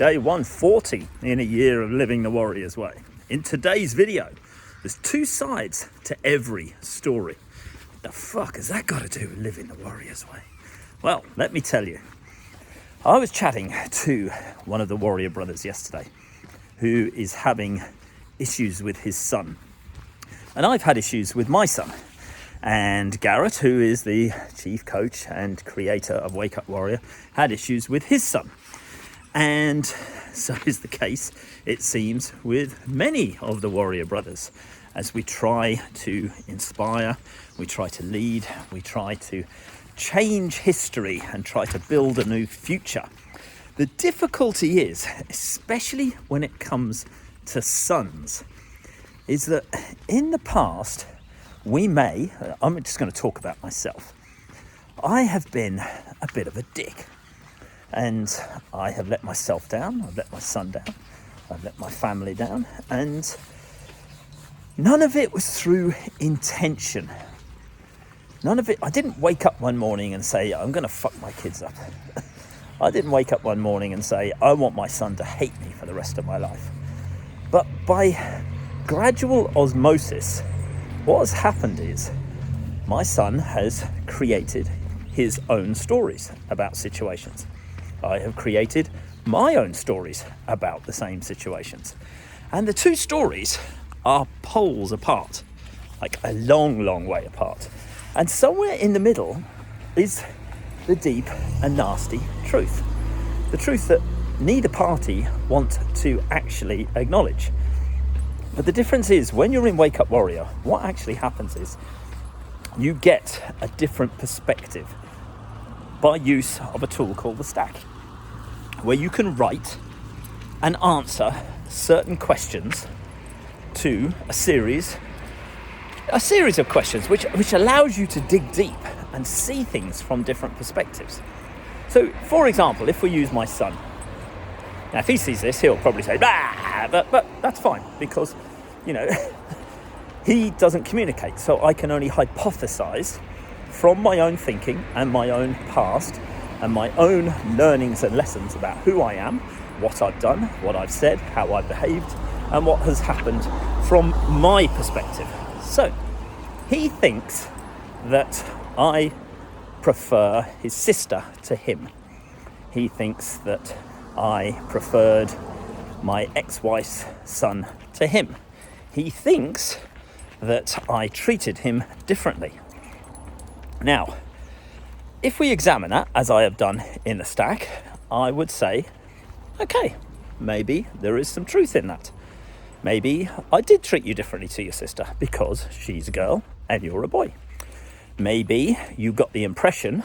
day 140 in a year of living the Warrior's Way. In today's video, there's two sides to every story. What the fuck has that got to do with living the Warrior's Way? Well, let me tell you. I was chatting to one of the Warrior brothers yesterday who is having issues with his son. And I've had issues with my son. And Garrett, who is the chief coach and creator of Wake Up Warrior, had issues with his son. And so is the case, it seems, with many of the Warrior brothers. As we try to inspire, we try to lead, we try to change history and try to build a new future. The difficulty is, especially when it comes to sons, is that in the past, I'm just going to talk about myself. I have been a bit of a dick. And I have let myself down, I've let my son down, I've let my family down, and none of it was through intention. None of it, I didn't wake up one morning and say, I'm going to fuck my kids up. I didn't wake up one morning and say, I want my son to hate me for the rest of my life. But by gradual osmosis, what has happened is my son has created his own stories about situations. I have created my own stories about the same situations. And the two stories are poles apart, like a long, long way apart. And somewhere in the middle is the deep and nasty truth. The truth that neither party want to actually acknowledge. But the difference is, when you're in Wake Up Warrior, what actually happens is you get a different perspective by use of a tool called the stack, where you can write and answer certain questions to a series of questions which allows you to dig deep and see things from different perspectives. So, for example, if we use my son, now if he sees this, he'll probably say, bah! But that's fine, because, he doesn't communicate, so I can only hypothesize from my own thinking and my own past and my own learnings and lessons about who I am, what I've done, what I've said, how I've behaved, and what has happened from my perspective. So, he thinks that I prefer his sister to him. He thinks that I preferred my ex-wife's son to him. He thinks that I treated him differently. Now, if we examine that, as I have done in the stack, I would say, okay, maybe there is some truth in that. Maybe I did treat you differently to your sister because she's a girl and you're a boy. Maybe you got the impression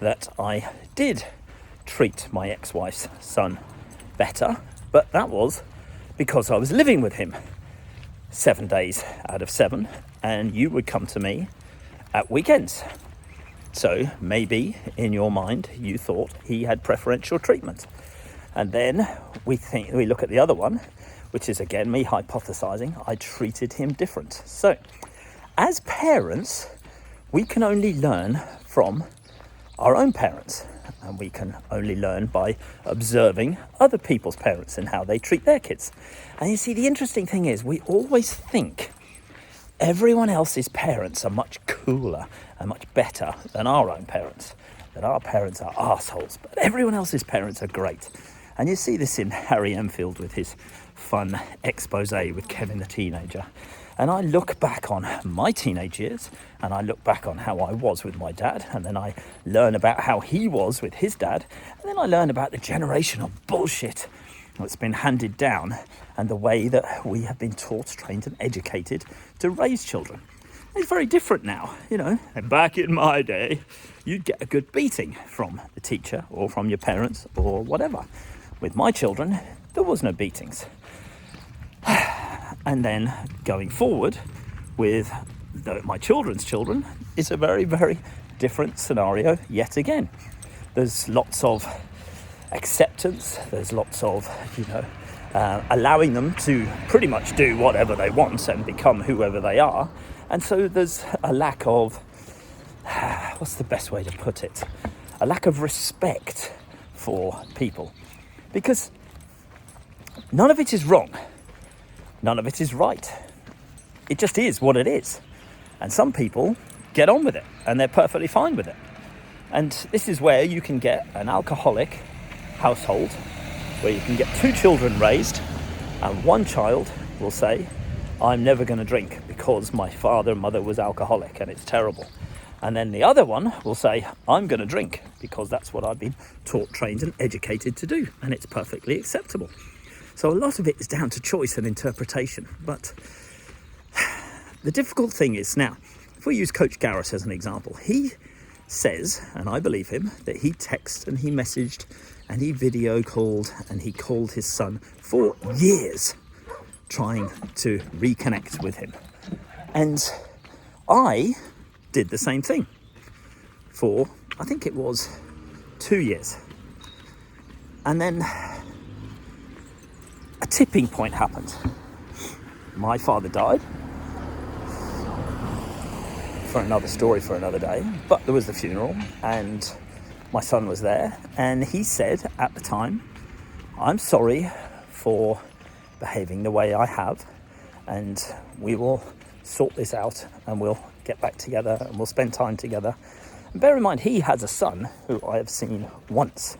that I did treat my ex-wife's son better, but that was because I was living with him 7 days out of 7, and you would come to me at weekends. So maybe in your mind you thought he had preferential treatment. And then we look at the other one, which is again me hypothesizing I treated him different. So as parents, we can only learn from our own parents, and we can only learn by observing other people's parents and how they treat their kids. And you see, the interesting thing is we always think everyone else's parents are much cooler and much better than our own parents, that our parents are assholes, but everyone else's parents are great. And you see this in Harry Enfield with his fun expose with Kevin the Teenager. And I look back on my teenage years, and I look back on how I was with my dad, and then I learn about how he was with his dad, and then I learn about the generational bullshit that's been handed down and the way that we have been taught, trained and educated to raise children. It's very different now, And back in my day, you'd get a good beating from the teacher or from your parents or whatever. With my children, there was no beatings. And then going forward with my children's children is a very, very different scenario yet again. There's lots of acceptance, there's lots of, allowing them to pretty much do whatever they want and become whoever they are. And so there's a lack of, what's the best way to put it? A lack of respect for people. Because none of it is wrong. None of it is right. It just is what it is. And some people get on with it and they're perfectly fine with it. And this is where you can get an alcoholic household where you can get 2 children raised and one child will say, I'm never going to drink because my father and mother was alcoholic and it's terrible. And then the other one will say, I'm going to drink because that's what I've been taught, trained and educated to do. And it's perfectly acceptable. So a lot of it is down to choice and interpretation. But the difficult thing is now, if we use Coach Garrett as an example, he says, and I believe him, that he texted and he messaged and he video called and he called his son for years trying to reconnect with him. And I did the same thing for, I think it was 2 years. And then a tipping point happened. My father died. For another story for another day, but there was the funeral and my son was there and he said at the time, I'm sorry for behaving the way I have and we will sort this out and we'll get back together and we'll spend time together. And bear in mind, he has a son who I have seen once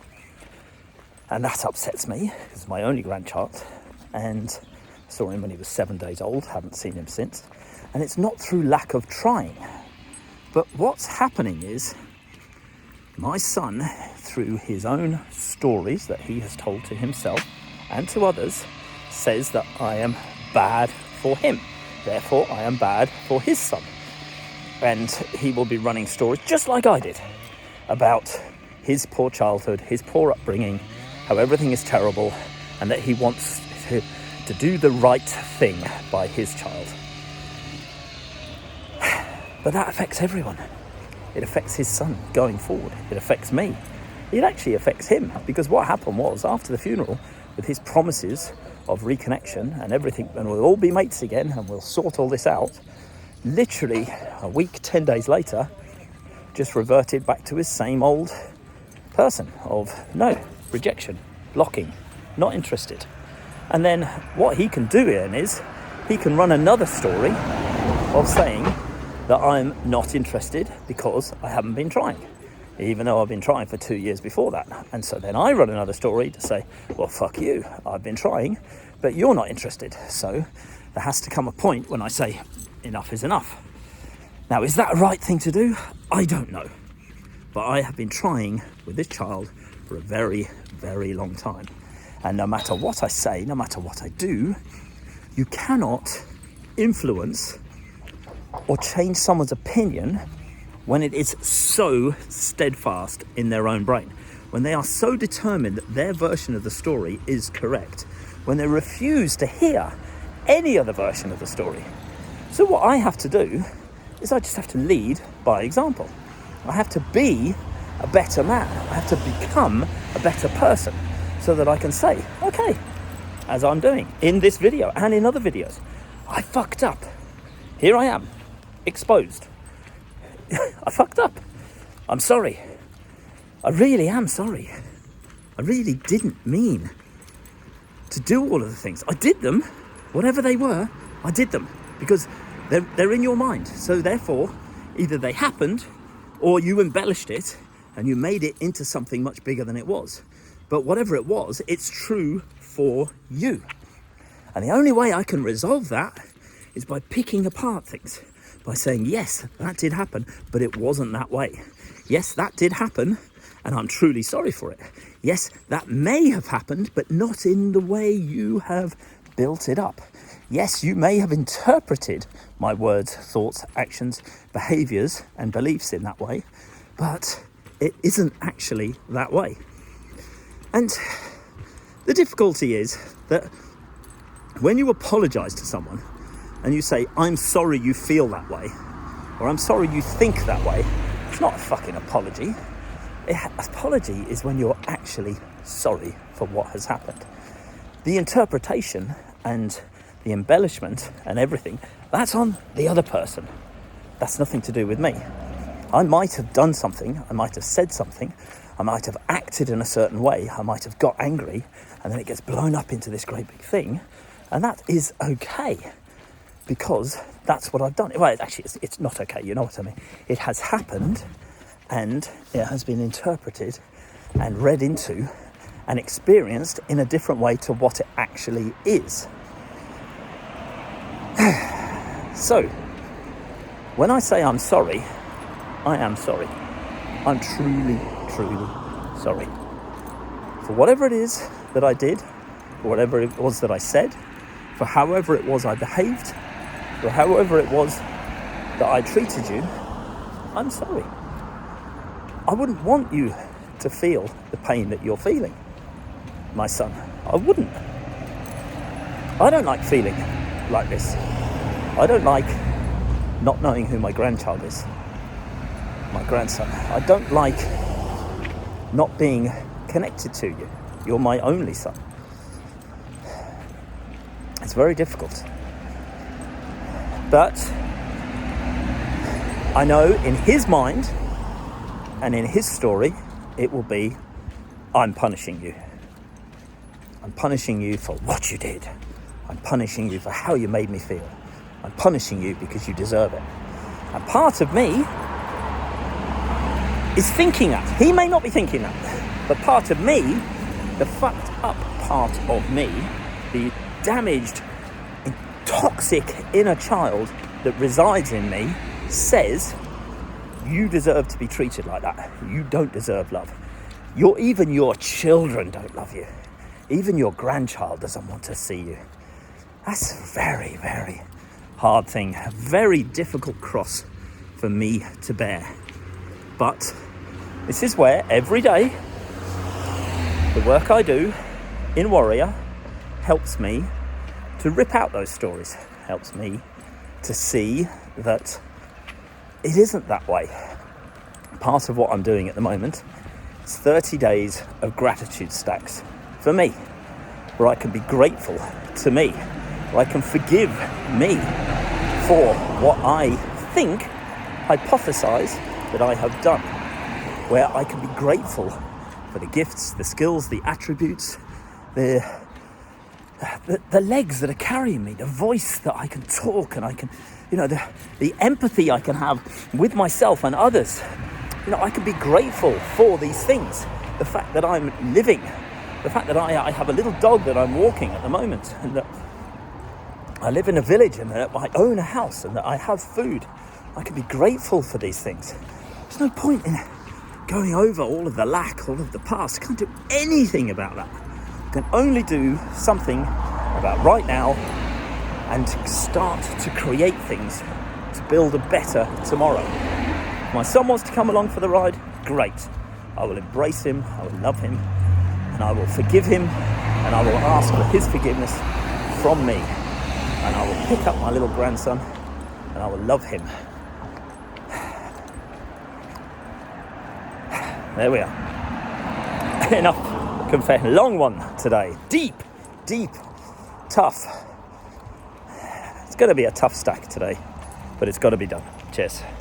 and that upsets me because it's my only grandchild and saw him when he was 7 days old, haven't seen him since. And it's not through lack of trying. But what's happening is my son, through his own stories that he has told to himself and to others, says that I am bad for him. Therefore, I am bad for his son. And he will be running stories just like I did about his poor childhood, his poor upbringing, how everything is terrible, and that he wants to do the right thing by his child. But that affects everyone. It affects his son going forward. It affects me. It actually affects him because what happened was after the funeral, with his promises of reconnection and everything, and we'll all be mates again and we'll sort all this out, literally a week, 10 days later, just reverted back to his same old person of no, rejection, blocking, not interested. And then what he can do then is he can run another story of saying that I'm not interested because I haven't been trying, even though I've been trying for 2 years before that. And so then I run another story to say, well, fuck you, I've been trying, but you're not interested. So there has to come a point when I say enough is enough. Now, is that a right thing to do? I don't know. But I have been trying with this child for a very, very long time. And no matter what I say, no matter what I do, you cannot influence or change someone's opinion when it is so steadfast in their own brain, when they are so determined that their version of the story is correct, when they refuse to hear any other version of the story. So what I have to do is I just have to lead by example. I have to be a better man. I have to become a better person so that I can say, okay, as I'm doing in this video and in other videos, I fucked up. Here I am. Exposed. I fucked up. I'm sorry. I really am sorry. I really didn't mean to do all of the things. I did them, whatever they were, I did them because they're in your mind. So therefore, either they happened or you embellished it and you made it into something much bigger than it was. But whatever it was, it's true for you. And the only way I can resolve that is by picking apart things. By saying, yes, that did happen, but it wasn't that way. Yes, that did happen, and I'm truly sorry for it. Yes, that may have happened, but not in the way you have built it up. Yes, you may have interpreted my words, thoughts, actions, behaviors, and beliefs in that way, but it isn't actually that way. And the difficulty is that when you apologize to someone, and you say, I'm sorry you feel that way, or I'm sorry you think that way, it's not a fucking apology. Apology is when you're actually sorry for what has happened. The interpretation and the embellishment and everything, that's on the other person. That's nothing to do with me. I might have done something, I might have said something, I might have acted in a certain way. I might have got angry, and then it gets blown up into this great big thing. And that is okay, because that's what I've done. Well, actually, it's not okay. You know what I mean? It has happened, and it has been interpreted and read into and experienced in a different way to what it actually is. So, when I say I'm sorry, I am sorry. I'm truly, truly sorry. For whatever it is that I did, for whatever it was that I said, for however it was I behaved, for however it was that I treated you, I'm sorry. I wouldn't want you to feel the pain that you're feeling, my son. I wouldn't. I don't like feeling like this. I don't like not knowing who my grandchild is, my grandson. I don't like not being connected to you. You're my only son. It's very difficult. But I know in his mind and in his story, it will be, I'm punishing you. I'm punishing you for what you did. I'm punishing you for how you made me feel. I'm punishing you because you deserve it. And part of me is thinking that. He may not be thinking that, but part of me, the fucked up part of me, the damaged, toxic inner child that resides in me, says, you deserve to be treated like that. You don't deserve love. Even your children don't love you. Even your grandchild doesn't want to see you. That's a very, very hard thing, a very difficult cross for me to bear. But this is where every day the work I do in Warrior helps me to rip out those stories, helps me to see that it isn't that way. Part of what I'm doing at the moment is 30 days of gratitude stacks for me, where I can be grateful to me, where I can forgive me for what I think, hypothesize that I have done, where I can be grateful for the gifts, the skills, the attributes, the legs that are carrying me, the voice that I can talk, and I can, the empathy I can have with myself and others. I can be grateful for these things. The fact that I'm living, the fact that I have a little dog that I'm walking at the moment, and that I live in a village, and that I own a house, and that I have food. I can be grateful for these things. There's no point in going over all of the lack, all of the past. I can't do anything about that. I can only do something about right now and start to create things to build a better tomorrow. If my son wants to come along for the ride, great. I will embrace him, I will love him, and I will forgive him, and I will ask for his forgiveness from me. And I will pick up my little grandson, and I will love him. There we are. Enough confession. Long one today. Deep, tough. It's going to be a tough stack today, but it's got to be done. Cheers.